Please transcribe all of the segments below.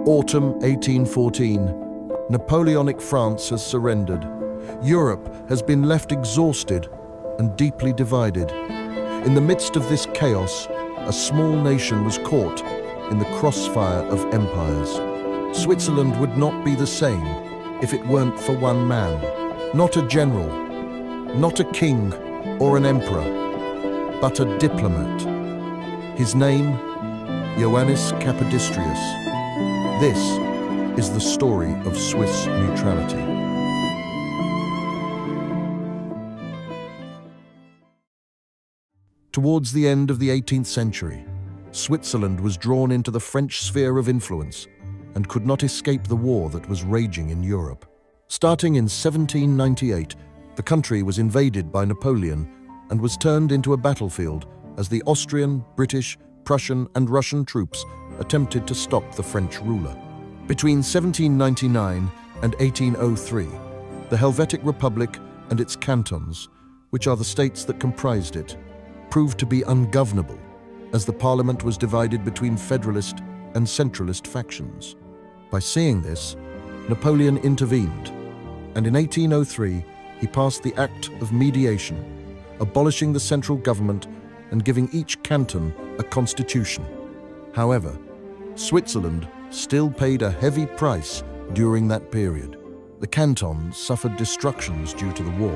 Autumn 1814. Napoleonic France has surrendered. Europe has been left exhausted and deeply divided. In the midst of this chaos, a small nation was caught in the crossfire of empires. Switzerland would not be the same if it weren't for one man. Not a general, not a king or an emperor, but a diplomat. His name, Ioannis Kapodistrias. This is the story of Swiss neutrality. Towards the end of the 18th century, Switzerland was drawn into the French sphere of influence and could not escape the war that was raging in Europe. Starting in 1798, the country was invaded by Napoleon and was turned into a battlefield as the Austrian, British, Prussian and Russian troops attempted to stop the French ruler. Between 1799 and 1803, the Helvetic Republic and its cantons, which are the states that comprised it, proved to be ungovernable as the parliament was divided between federalist and centralist factions. By seeing this, Napoleon intervened, and in 1803 he passed the Act of Mediation, abolishing the central government and giving each canton a constitution. However, Switzerland still paid a heavy price during that period. The cantons suffered destructions due to the war,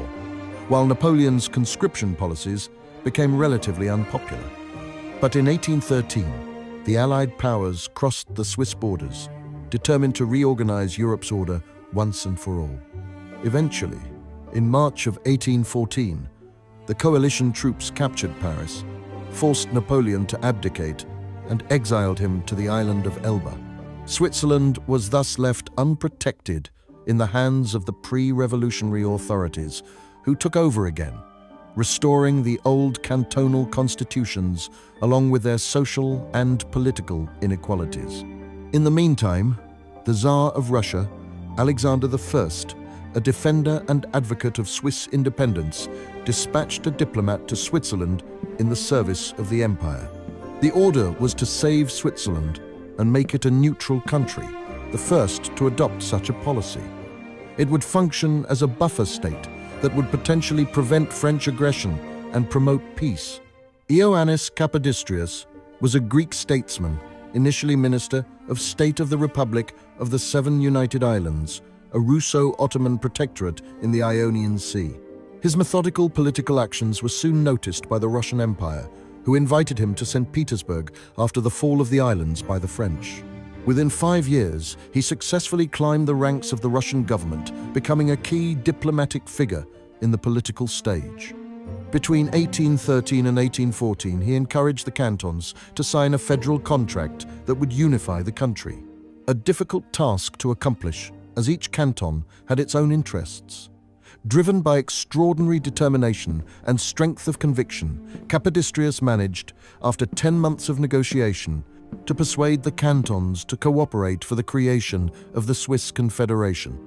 while Napoleon's conscription policies became relatively unpopular. But in 1813, the Allied powers crossed the Swiss borders, determined to reorganize Europe's order once and for all. Eventually, in March of 1814, the coalition troops captured Paris, forced Napoleon to abdicate, and exiled him to the island of Elba. Switzerland was thus left unprotected in the hands of the pre-revolutionary authorities, who took over again, restoring the old cantonal constitutions along with their social and political inequalities. In the meantime, the Tsar of Russia, Alexander I, a defender and advocate of Swiss independence, dispatched a diplomat to Switzerland in the service of the empire. The order was to save Switzerland and make it a neutral country, the first to adopt such a policy. It would function as a buffer state that would potentially prevent French aggression and promote peace. Ioannis Kapodistrias was a Greek statesman, initially Minister of State of the Republic of the Seven United Islands, a Russo-Ottoman protectorate in the Ionian Sea. His methodical political actions were soon noticed by the Russian Empire, who invited him to St. Petersburg after the fall of the islands by the French. Within 5 years, he successfully climbed the ranks of the Russian government, becoming a key diplomatic figure in the political stage. Between 1813 and 1814, he encouraged the cantons to sign a federal contract that would unify the country. A difficult task to accomplish, as each canton had its own interests. Driven by extraordinary determination and strength of conviction, Capodistrias managed, after 10 months of negotiation, to persuade the cantons to cooperate for the creation of the Swiss Confederation.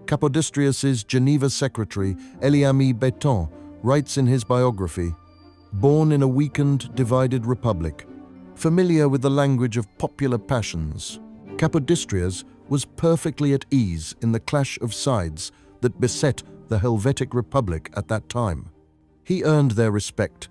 Capodistrias's Geneva secretary, Eliamy Béton, writes in his biography, "Born in a weakened, divided republic, familiar with the language of popular passions, Capodistrias was perfectly at ease in the clash of sides that beset the Helvetic Republic at that time. He earned their respect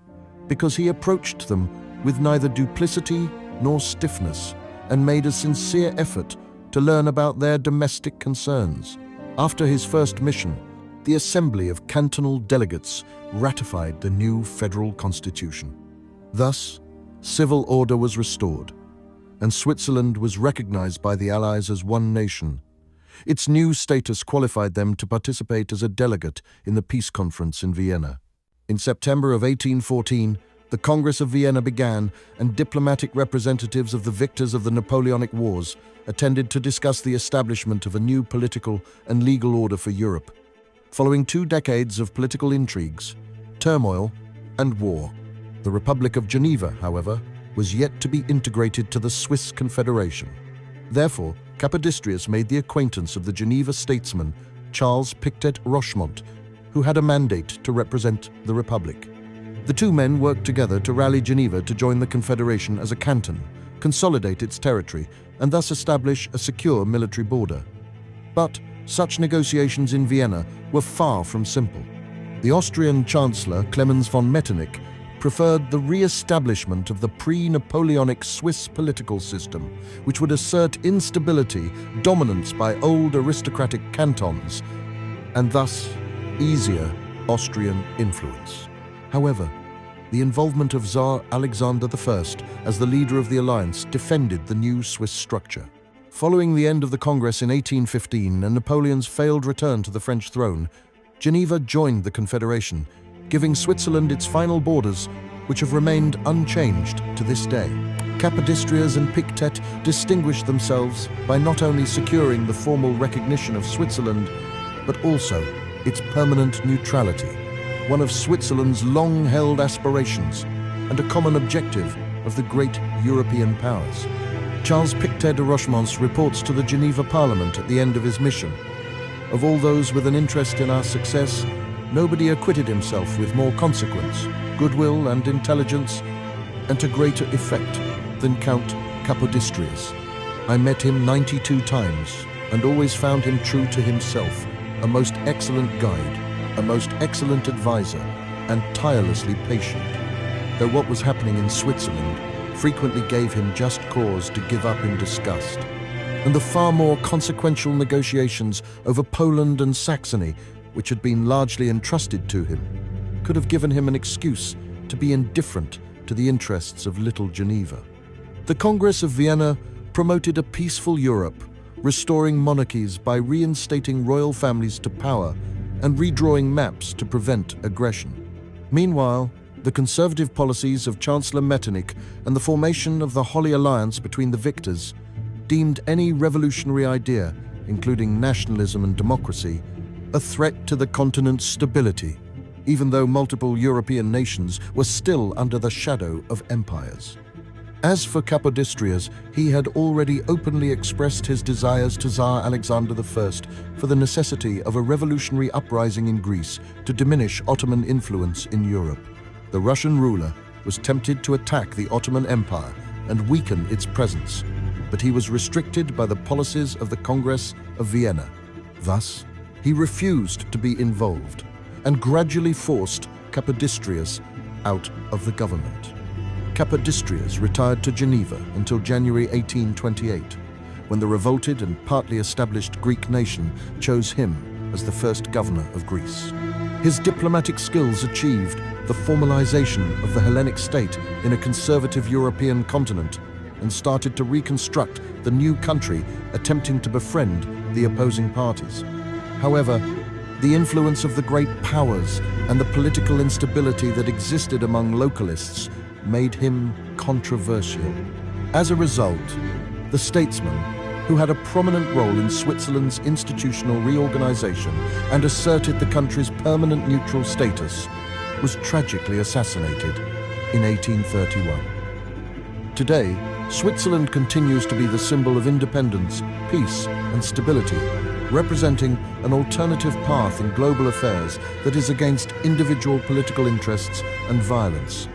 because he approached them with neither duplicity nor stiffness and made a sincere effort to learn about their domestic concerns. After his first mission, the Assembly of Cantonal Delegates ratified the new federal constitution. Thus, civil order was restored, and Switzerland was recognized by the Allies as one nation. Its new status qualified them to participate as a delegate in the peace conference in Vienna. In September of 1814, the Congress of Vienna began, and diplomatic representatives of the victors of the Napoleonic Wars attended to discuss the establishment of a new political and legal order for Europe. Following 2 decades of political intrigues, turmoil, and war, the Republic of Geneva, however, was yet to be integrated to the Swiss Confederation. Therefore, Capodistrias made the acquaintance of the Geneva statesman Charles Pictet Rochemont, who had a mandate to represent the Republic. The two men worked together to rally Geneva to join the Confederation as a canton, consolidate its territory, and thus establish a secure military border. But such negotiations in Vienna were far from simple. The Austrian Chancellor Clemens von Metternich preferred the re-establishment of the pre-Napoleonic Swiss political system, which would assert instability, dominance by old aristocratic cantons, and thus easier Austrian influence. However, the involvement of Tsar Alexander I as the leader of the alliance defended the new Swiss structure. Following the end of the Congress in 1815 and Napoleon's failed return to the French throne, Geneva joined the Confederation, giving Switzerland its final borders, which have remained unchanged to this day. Capodistrias and Pictet distinguished themselves by not only securing the formal recognition of Switzerland, but also its permanent neutrality, one of Switzerland's long-held aspirations and a common objective of the great European powers. Charles Pictet de Rochemont reports to the Geneva Parliament at the end of his mission. Of all those with an interest in our success, nobody acquitted himself with more consequence, goodwill and intelligence, and to greater effect than Count Capodistrias. I met him 92 times and always found him true to himself, a most excellent guide, a most excellent advisor, and tirelessly patient, though what was happening in Switzerland frequently gave him just cause to give up in disgust. And the far more consequential negotiations over Poland and Saxony, which had been largely entrusted to him, could have given him an excuse to be indifferent to the interests of Little Geneva. The Congress of Vienna promoted a peaceful Europe, restoring monarchies by reinstating royal families to power and redrawing maps to prevent aggression. Meanwhile, the conservative policies of Chancellor Metternich and the formation of the Holy Alliance between the victors deemed any revolutionary idea, including nationalism and democracy, a threat to the continent's stability, even though multiple European nations were still under the shadow of empires. As for Capodistrias, he had already openly expressed his desires to Tsar Alexander I for the necessity of a revolutionary uprising in Greece to diminish Ottoman influence in Europe. The Russian ruler was tempted to attack the Ottoman Empire and weaken its presence, but he was restricted by the policies of the Congress of Vienna. Thus, he refused to be involved and gradually forced Capodistrias out of the government. Capodistrias retired to Geneva until January 1828, when the revolted and partly established Greek nation chose him as the first governor of Greece. His diplomatic skills achieved the formalization of the Hellenic state in a conservative European continent and started to reconstruct the new country, attempting to befriend the opposing parties. However, the influence of the great powers and the political instability that existed among localists made him controversial. As a result, the statesman, who had a prominent role in Switzerland's institutional reorganization and asserted the country's permanent neutral status, was tragically assassinated in 1831. Today, Switzerland continues to be the symbol of independence, peace, and stability, representing an alternative path in global affairs that is against individual political interests and violence.